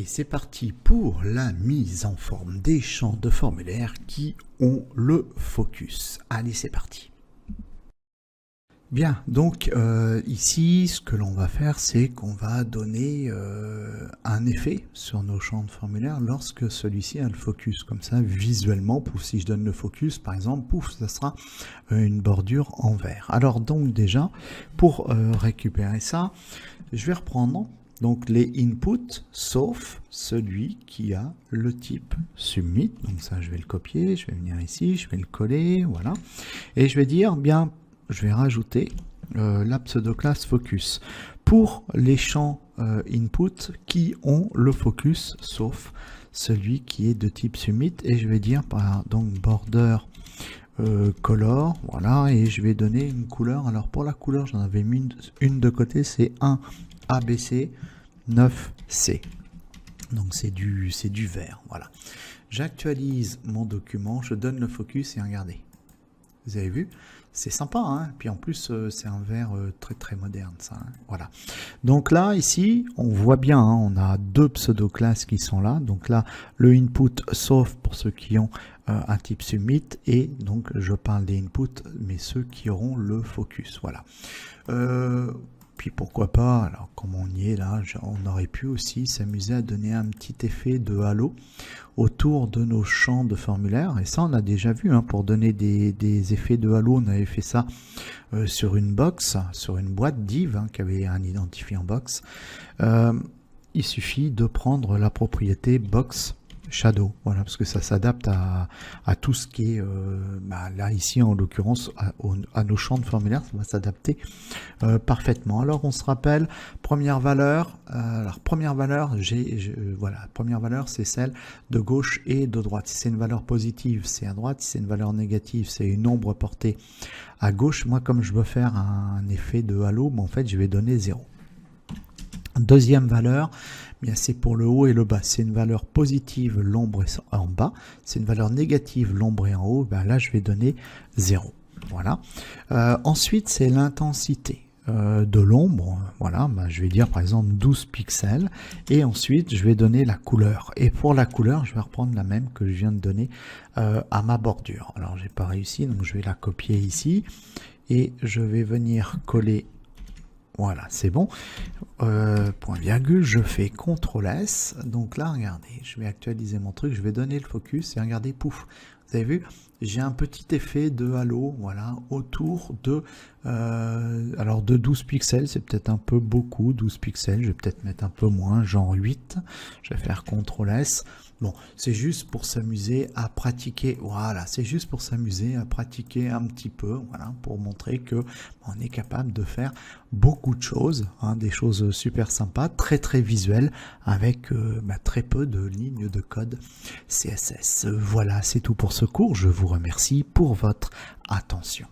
Allez, c'est parti pour la mise en forme des champs de formulaire qui ont le focus. Allez, c'est parti. Bien, donc ici, ce que l'on va faire, c'est qu'on va donner un effet sur nos champs de formulaire lorsque celui-ci a le focus. Comme ça, visuellement, pouf, si je donne le focus, par exemple, pouf, ça sera une bordure en vert. Alors donc déjà, pour récupérer ça, je vais reprendre donc les inputs, sauf celui qui a le type submit. Donc ça, je vais le copier, je vais venir ici, je vais le coller, voilà. Et je vais dire, bien, je vais rajouter la pseudo-classe focus pour les champs input qui ont le focus, sauf celui qui est de type submit. Et je vais dire, donc border color, voilà, et je vais donner une couleur. Alors pour la couleur, j'en avais mis une de côté, c'est 1 ABC 9C. Donc c'est du vert, voilà. J'actualise mon document, je donne le focus et regardez. Vous avez vu? C'est sympa, hein? Puis en plus, c'est un vert très moderne, ça. Hein, voilà. Donc là, ici, on voit bien, hein, on a deux pseudo-classes qui sont là. Donc là, le input, sauf pour ceux qui ont un type submit. Et donc, je parle des inputs, mais ceux qui auront le focus. Voilà. Puis pourquoi pas, alors comme on y est là, on aurait pu aussi s'amuser à donner un petit effet de halo autour de nos champs de formulaire. Et ça, on a déjà vu, hein, pour donner des effets de halo, on avait fait ça sur une box, sur une boîte div, hein, qui avait un identifiant box. Il suffit de prendre la propriété box shadow, voilà, parce que ça s'adapte à tout ce qui est là ici en l'occurrence à nos champs de formulaire, ça va s'adapter parfaitement. Alors on se rappelle, première valeur, première valeur, voilà, première valeur c'est celle de gauche et de droite. Si c'est une valeur positive, c'est à droite, si c'est une valeur négative, c'est une ombre portée à gauche. Moi, comme je veux faire un effet de halo, en fait je vais donner 0. Deuxième valeur, c'est pour le haut et le bas. C'est une valeur positive, l'ombre est en bas. C'est une valeur négative, l'ombre est en haut. Là, je vais donner 0. Voilà. Ensuite, c'est l'intensité de l'ombre. Voilà, je vais dire par exemple 12 pixels. Et ensuite, je vais donner la couleur. Et pour la couleur, je vais reprendre la même que je viens de donner à ma bordure. Alors, j'ai pas réussi, donc je vais la copier ici. Et je vais venir coller. Voilà, c'est bon. Point virgule, je fais CTRL S. Donc là, regardez, je vais actualiser mon truc, je vais donner le focus et regardez, pouf, vous avez vu, j'ai un petit effet de halo, voilà, autour de, alors de 12 pixels, c'est peut-être un peu beaucoup, 12 pixels, je vais peut-être mettre un peu moins, genre 8. Je vais faire CTRL S. Bon, c'est juste pour s'amuser à pratiquer, voilà, c'est juste pour s'amuser à pratiquer un petit peu, voilà, pour montrer que on est capable de faire beaucoup de choses, hein, des choses super sympas, très visuelles, avec très peu de lignes de code CSS. Voilà, c'est tout pour ce cours, je vous remercie pour votre attention.